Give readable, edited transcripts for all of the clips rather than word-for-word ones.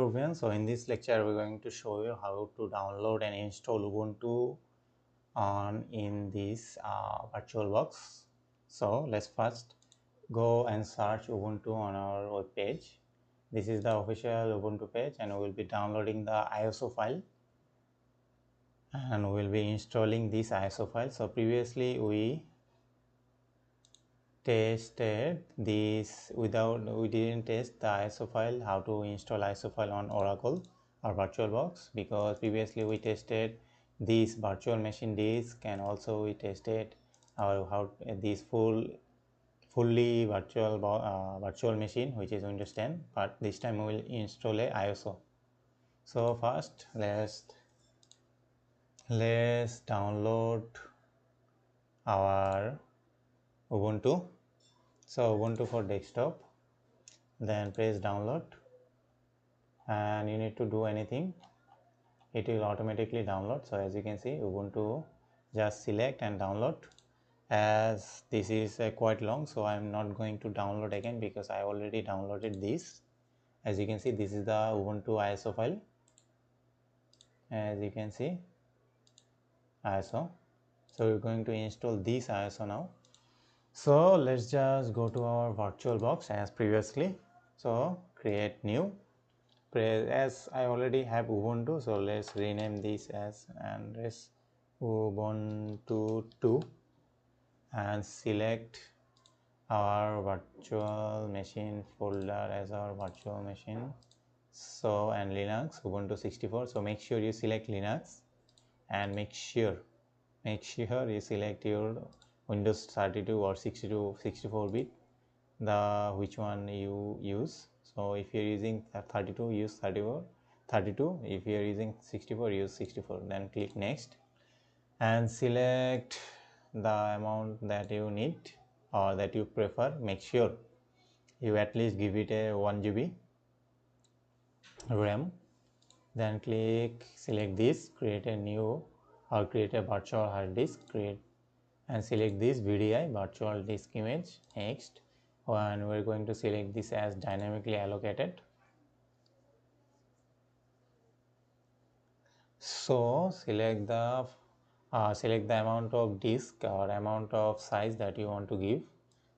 everyone. So in this lecture we're going to show you how to download and install Ubuntu on in this VirtualBox. So let's first go and search Ubuntu on our web page. This is the official Ubuntu page, and we will be downloading the ISO file, and we will be installing this ISO file. So previously we tested this we didn't test the ISO file, how to install ISO file on Oracle or VirtualBox, because previously we tested this virtual machine disk, and also we tested how this fully virtual machine, which is Windows 10, but this time we will install a ISO. So first let's download our Ubuntu. So Ubuntu for desktop, then press download, and you need to do anything, it will automatically download. So as you can see, Ubuntu, just select and download. As this is quite long, so I am not going to download again because I already downloaded this. As you can see, this is the Ubuntu ISO file. As you can see, ISO. So we're going to install this ISO now. So let's just go to our VirtualBox as previously. So create new. As I already have Ubuntu, so let's rename this as Ubuntu 2 and select our virtual machine folder as our virtual machine. So, and Linux Ubuntu 64. So make sure you select Linux, and make sure you select your Windows 32 or 64-bit, the which one you use. So if you're using 32, use 32. If you're using 64, use 64. Then click next and select the amount that you need or that you prefer. Make sure you at least give it a 1 GB RAM. Then select this, create a new or create a virtual hard disk, and select this VDI, virtual disk image. Next, and we're going to select this as dynamically allocated. So select the amount of disk or amount of size that you want to give.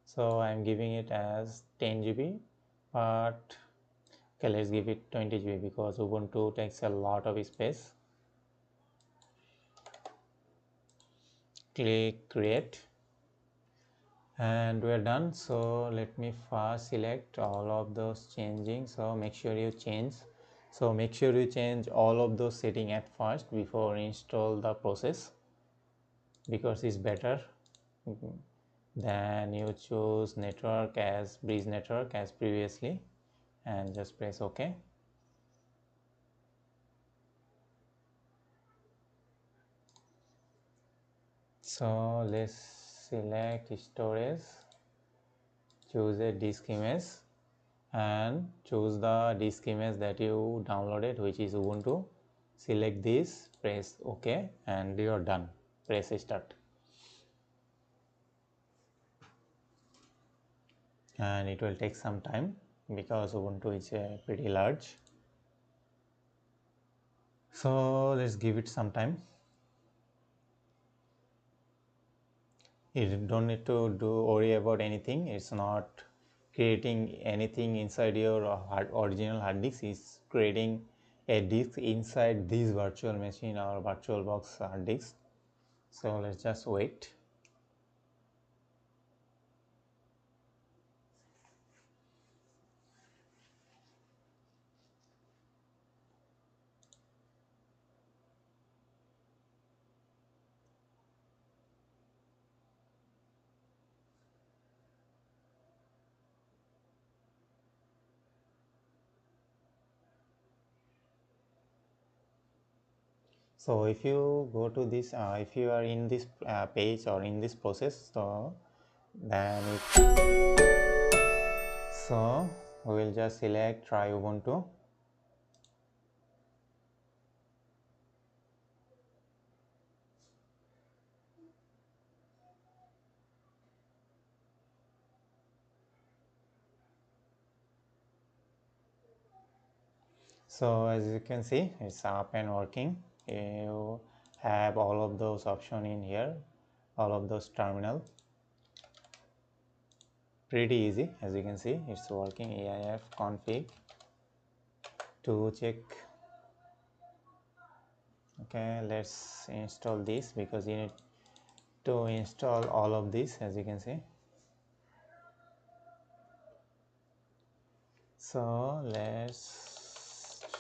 So I'm giving it as 10 GB, but okay, let's give it 20 GB because Ubuntu takes a lot of space. Click create, and we're done. So let me first select all of those changing. So make sure you change all of those settings at first before install the process, because it's better. Then you choose network as bridge network as previously, and just press OK. So let's select storage, choose a disk image, and choose the disk image that you downloaded, which is Ubuntu. Select this, press OK, and you're done. Press start, and it will take some time because Ubuntu is pretty large. So let's give it some time. You don't need to worry about anything. It's not creating anything inside your original hard disk. It's creating a disk inside this virtual machine or VirtualBox hard disk. So let's just wait. So if you go to this, if you are in this page or in this process, so then we will just select try Ubuntu. So as you can see, it's up and working. You have all of those options in here, all of those terminal. Pretty easy. As you can see, it's working. AIF config to check. Okay, let's install this because you need to install all of this, as you can see. So let's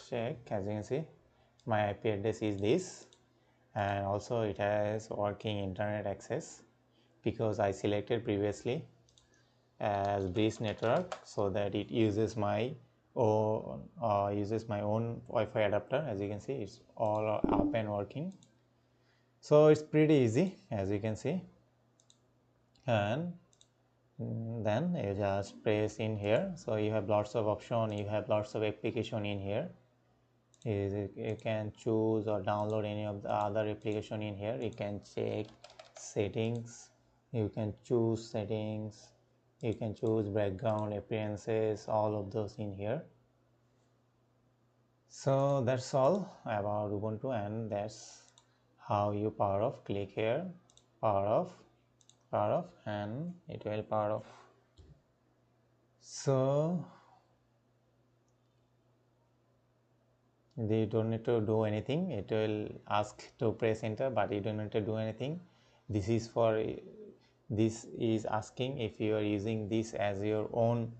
check. As you can see, my IP address is this, and also it has working internet access because I selected previously as base network, so that it uses my own Wi-Fi adapter. As you can see, it's all up and working. So it's pretty easy, as you can see. And then you just press in here, so you have lots of option, you have lots of application in here. You can choose or download any of the other application in here. You can check settings, you can choose settings, you can choose background appearances, all of those in here. So that's all about Ubuntu, and that's how you power off. Click here, power off, and it will power off. So you don't need to do anything. It will ask to press enter, but you don't need to do anything. This is asking if you are using this as your own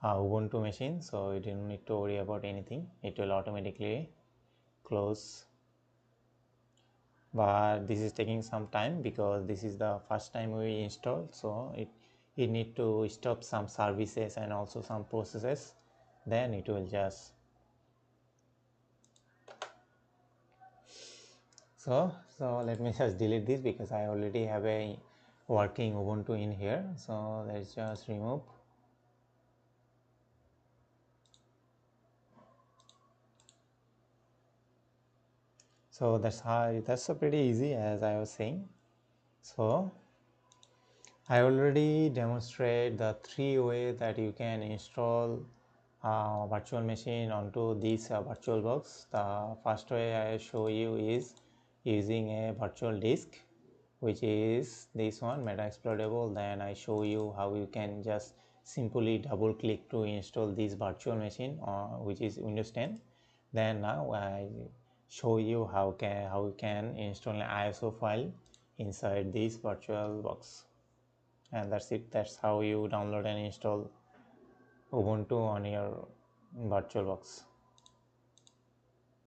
Ubuntu machine, so you don't need to worry about anything. It will automatically close. But this is taking some time because this is the first time we install, so it need to stop some services and also some processes, then it will just. So let me just delete this because I already have a working Ubuntu in here. So let's just remove. So that's pretty easy, as I was saying. So I already demonstrate the 3 ways that you can install virtual machine onto this virtual box. The first way I show you is using a virtual disk, which is this one, Meta Exploitable. Then I show you how you can just simply double click to install this virtual machine, which is Windows 10. Then now I show you how you can install an ISO file inside this virtual box, and that's it. That's how you download and install Ubuntu on your virtual box.